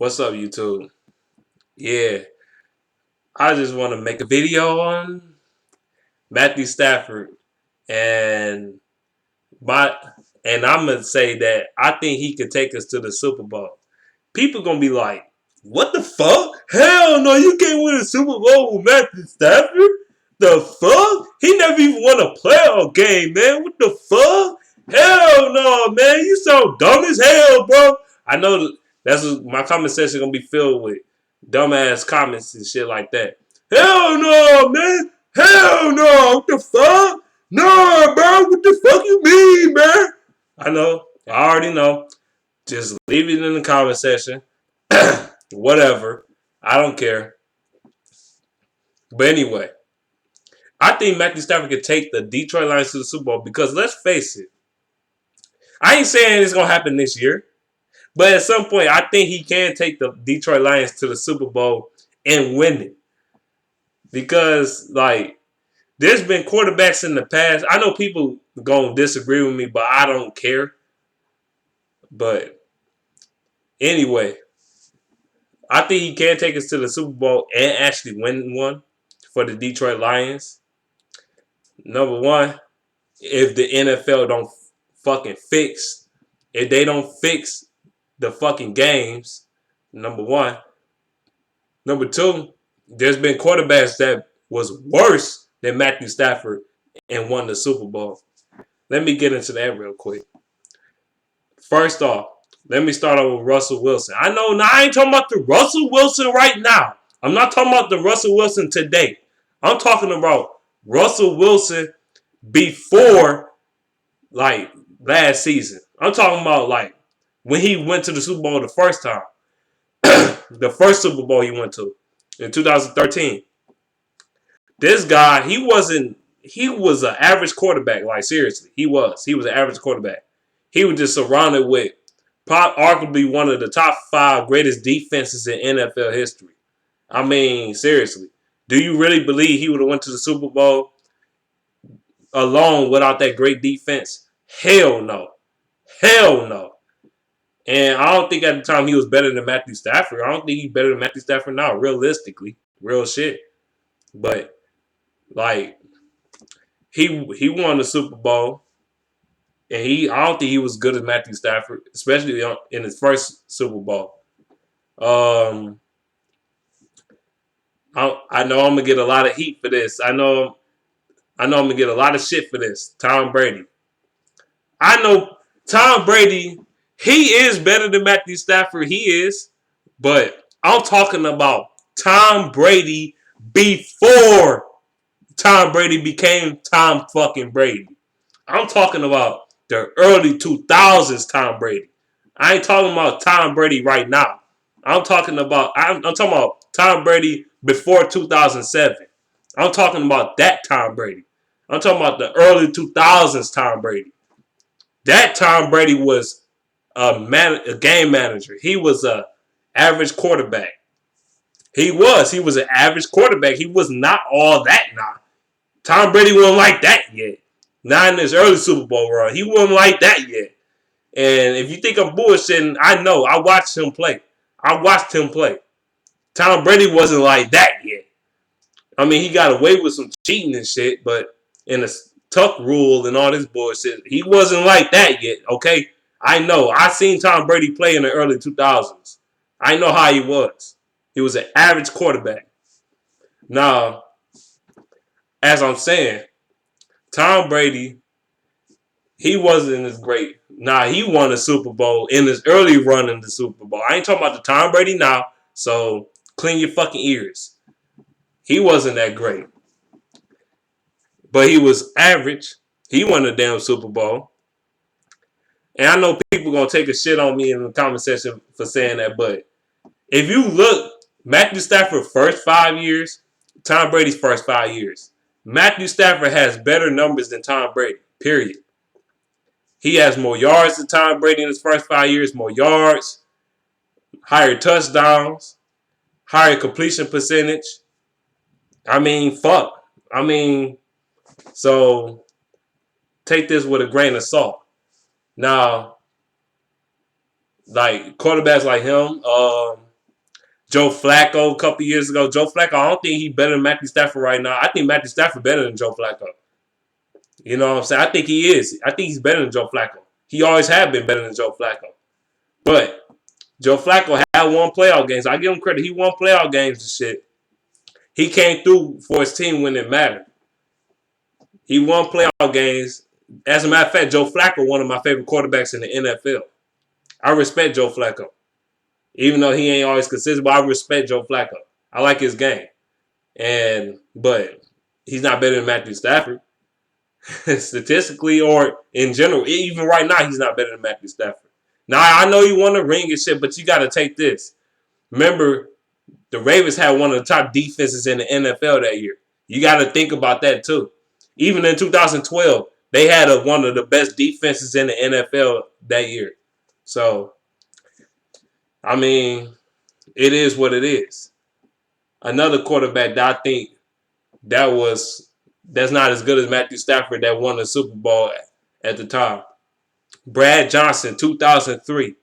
What's up, YouTube? Yeah, I just want to make a video on Matthew Stafford and my I'm gonna say that I think he could take us to the Super Bowl. People gonna be like, "What the fuck? Hell no, you can't win a Super Bowl with Matthew Stafford. The fuck? He never even won a playoff game, man. What the fuck? Hell no, man. You so dumb as hell, bro." I know that's what my comment section gonna be filled with dumbass comments and shit like that. Hell no, man. Hell no. What the fuck? No, bro. What the fuck you mean, man? I know. I already know. Just leave it in the comment section. Whatever. I don't care. But anyway, I think Matthew Stafford could take the Detroit Lions to the Super Bowl because let's face it, I ain't saying it's gonna happen this year, but at some point I think he can take the Detroit Lions to the Super Bowl and win it. Because there's been quarterbacks in the past. I know people gonna disagree with me, but I don't care. But anyway, I think he can take us to the Super Bowl and actually win one for the Detroit Lions. Number one, if the NFL don't fucking fix, if they don't fix the fucking games, number one. Number two, there's been quarterbacks that was worse than Matthew Stafford and won the Super Bowl. Let me get into that real quick. First off, let me start off with Russell Wilson. I know now I ain't talking about the Russell Wilson right now. I'm not talking about the Russell Wilson today. I'm talking about Russell Wilson before last season. I'm talking about when he went to the Super Bowl the first time. The first Super Bowl he went to in 2013. This guy, he was an average quarterback. Like, seriously, he was an average quarterback. He was just surrounded with arguably one of the top 5 greatest defenses in NFL history. I mean, seriously. Do you really believe he would have went to the Super Bowl alone without that great defense? Hell no. Hell no. And I don't think at the time he was better than Matthew Stafford. I don't think he's better than Matthew Stafford now, realistically. Real shit. But, he won the Super Bowl. And I don't think he was good as Matthew Stafford, especially in his first Super Bowl. I know I'm gonna get a lot of heat for this. I know I'm gonna get a lot of shit for this. Tom Brady. I know Tom Brady, he is better than Matthew Stafford. He is. But I'm talking about Tom Brady before Tom Brady became Tom fucking Brady. I'm talking about the early 2000s Tom Brady. I ain't talking about Tom Brady right now. I'm talking about Tom Brady before 2007. I'm talking about that Tom Brady. I'm talking about the early 2000s Tom Brady. That Tom Brady was a game manager. He was an average quarterback. He was an average quarterback. He was not all that now. Tom Brady wasn't like that yet. Not in his early Super Bowl run. He wasn't like that yet. And if you think I'm bullshitting, I know. I watched him play. Tom Brady wasn't like that yet. I mean, he got away with some cheating and shit, but in a Tuck rule and all this bullshit, he wasn't like that yet, okay? I know. I seen Tom Brady play in the early 2000s. I know how he was. He was an average quarterback. Now, as I'm saying, Tom Brady, he wasn't as great. Nah, he won a Super Bowl in his early run in the Super Bowl. I ain't talking about the Tom Brady now, so clean your fucking ears. He wasn't that great. But he was average. He won a damn Super Bowl. And I know people going to take a shit on me in the comment section for saying that, but if you look, Matthew Stafford's first 5 years, Tom Brady's first 5 years, Matthew Stafford has better numbers than Tom Brady, period. He has more yards than Tom Brady in his first 5 years, more yards, higher touchdowns, higher completion percentage. I mean, fuck. I mean, so take this with a grain of salt. Now, quarterbacks like him, Joe Flacco a couple years ago. Joe Flacco, I don't think he's better than Matthew Stafford right now. I think Matthew Stafford better than Joe Flacco. You know what I'm saying? I think he is. I think he's better than Joe Flacco. He always have been better than Joe Flacco. But Joe Flacco had won playoff games. I give him credit. He won playoff games and shit. He came through for his team when it mattered. He won playoff games. As a matter of fact, Joe Flacco, one of my favorite quarterbacks in the NFL. I respect Joe Flacco. Even though he ain't always consistent, but I respect Joe Flacco. I like his game. But he's not better than Matthew Stafford. Statistically or in general. Even right now, he's not better than Matthew Stafford. Now, I know you want to ring and shit, but you got to take this. Remember, the Ravens had one of the top defenses in the NFL that year. You got to think about that, too. Even in 2012, they had one of the best defenses in the NFL that year. So, I mean, it is what it is. Another quarterback that I think that's not as good as Matthew Stafford that won the Super Bowl at the time. Brad Johnson, 2003.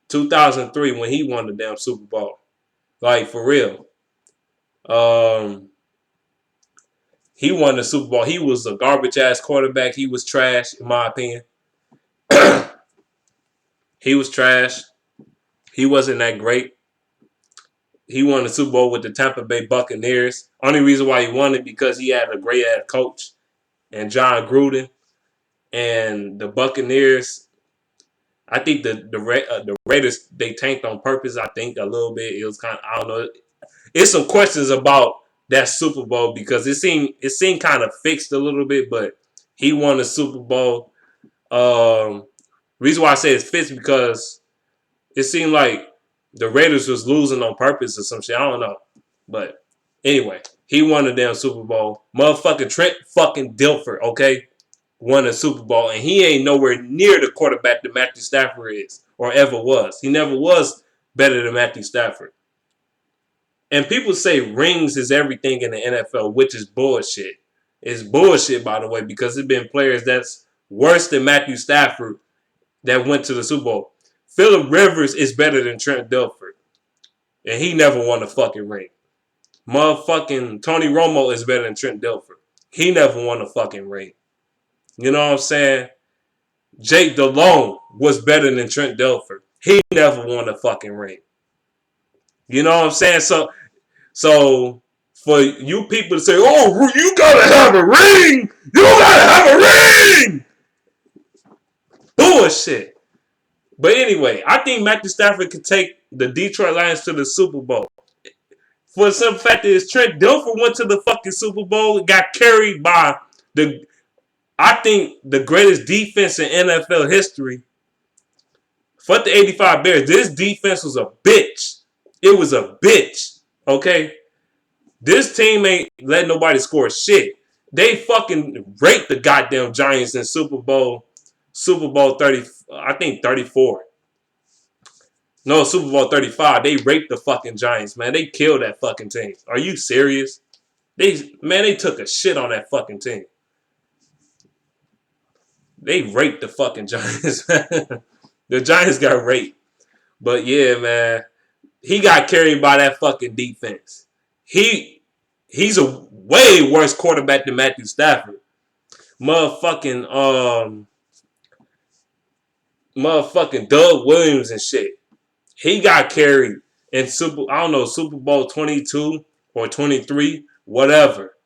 2003 when he won the damn Super Bowl. Like, for real. He won the Super Bowl. He was a garbage-ass quarterback. He was trash, in my opinion. He was trash. He wasn't that great. He won the Super Bowl with the Tampa Bay Buccaneers. Only reason why he won it because he had a great-ass coach and John Gruden. And the Buccaneers, I think the Raiders, they tanked on purpose, I think, a little bit. It was kind of, I don't know. It's some questions about that Super Bowl because it seemed kind of fixed a little bit, but he won the Super Bowl. Reason why I say it's fixed because it seemed like the Raiders was losing on purpose or some shit. I don't know. But anyway, he won the damn Super Bowl. Motherfucking Trent fucking Dilfer, okay? Won a Super Bowl, and he ain't nowhere near the quarterback that Matthew Stafford is or ever was. He never was better than Matthew Stafford. And people say rings is everything in the NFL, which is bullshit. It's bullshit, by the way, because there's been players that's worse than Matthew Stafford that went to the Super Bowl. Phillip Rivers is better than Trent Dilfer, and he never won a fucking ring. Motherfucking Tony Romo is better than Trent Dilfer. He never won a fucking ring. You know what I'm saying? Jake Delhomme was better than Trent Dilfer. He never won a fucking ring. You know what I'm saying? So for you people to say, oh, you gotta have a ring! You gotta have a ring! Bullshit. But anyway, I think Matthew Stafford could take the Detroit Lions to the Super Bowl. For the simple fact that Trent Dilfer went to the fucking Super Bowl, got carried by I think the greatest defense in NFL history. Fuck the 85 Bears. This defense was a bitch. It was a bitch. Okay? This team ain't let nobody score shit. They fucking raped the goddamn Giants in Super Bowl 30, I think 34. No, Super Bowl 35. They raped the fucking Giants, man. They killed that fucking team. Are you serious? They took a shit on that fucking team. They raped the fucking Giants, man. The Giants got raped. But yeah, man. He got carried by that fucking defense. He's a way worse quarterback than Matthew Stafford. Motherfucking Doug Williams and shit. He got carried in Super Bowl 22 or 23, whatever.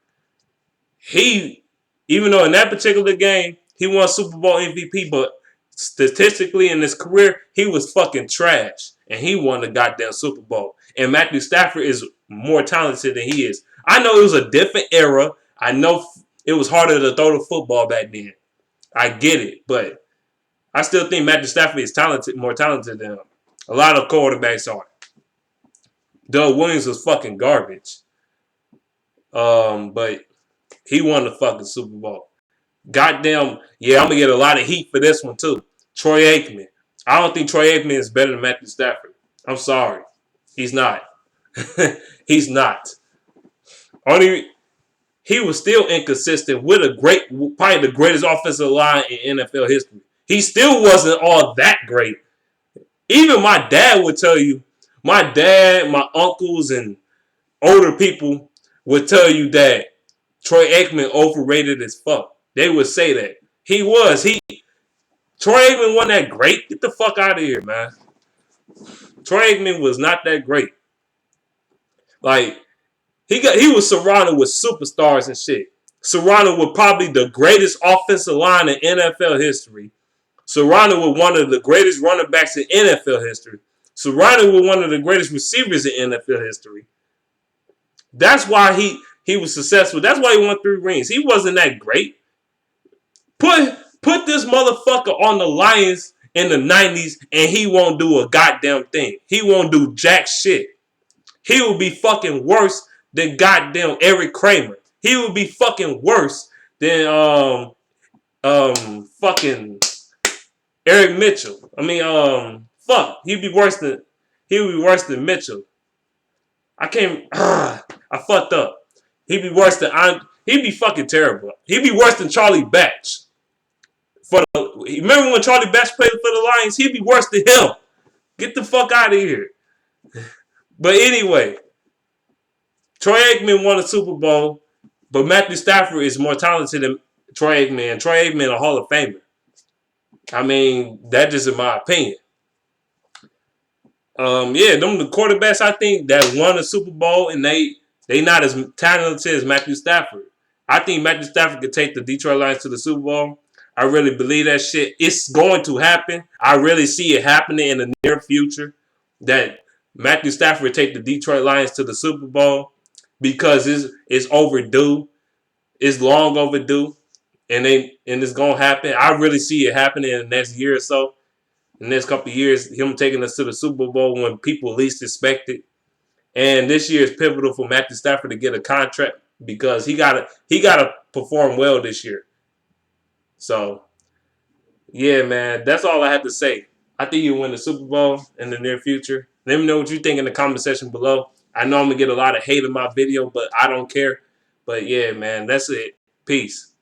Even though in that particular game, he won Super Bowl MVP, but statistically in his career, he was fucking trash. And he won the goddamn Super Bowl. And Matthew Stafford is more talented than he is. I know it was a different era. I know it was harder to throw the football back then. I get it. But I still think Matthew Stafford is more talented than him. A lot of quarterbacks are. Doug Williams was fucking garbage. But he won the fucking Super Bowl. Goddamn, yeah, I'm going to get a lot of heat for this one, too. Troy Aikman. I don't think Troy Aikman is better than Matthew Stafford. I'm sorry. He's not. He's not. He was still inconsistent with probably the greatest offensive line in NFL history. He still wasn't all that great. Even my dad would tell you, My dad, my uncles, and older people would tell you that Troy Aikman overrated as fuck. They would say that. He was. Troy Aikman wasn't that great. Get the fuck out of here, man. Troy Aikman was not that great. Like, he was surrounded with superstars and shit. Surrounded with probably the greatest offensive line in NFL history. Surrounded with one of the greatest running backs in NFL history. Surrounded with one of the greatest receivers in NFL history. That's why he was successful. That's why he won 3 rings. He wasn't that great. Put this motherfucker on the Lions in the 90s and he won't do a goddamn thing. He won't do jack shit. He will be fucking worse than goddamn Eric Kramer. He would be fucking worse than fucking Eric Mitchell. I mean he'd be worse than Mitchell. I fucked up. He'd be worse than he'd be fucking terrible. He'd be worse than Charlie Batch. Remember when Charlie Batch played for the Lions? He'd be worse than him. Get the fuck out of here. But anyway, Troy Aikman won a Super Bowl, but Matthew Stafford is more talented than Troy Aikman. And Troy Aikman a Hall of Famer. I mean, that's just in my opinion. Them the quarterbacks I think that won a Super Bowl and they not as talented as Matthew Stafford. I think Matthew Stafford could take the Detroit Lions to the Super Bowl. I really believe that shit. It's going to happen. I really see it happening in the near future that Matthew Stafford would take the Detroit Lions to the Super Bowl because it's overdue. It's long overdue. And it's going to happen. I really see it happening in the next year or so. In the next couple of years, him taking us to the Super Bowl when people least expect it. And this year is pivotal for Matthew Stafford to get a contract because he gotta perform well this year. So, yeah, man, that's all I have to say. I think you'll win the Super Bowl in the near future. Let me know what you think in the comment section below. I know I'm going to get a lot of hate in my video, but I don't care. But, yeah, man, that's it. Peace.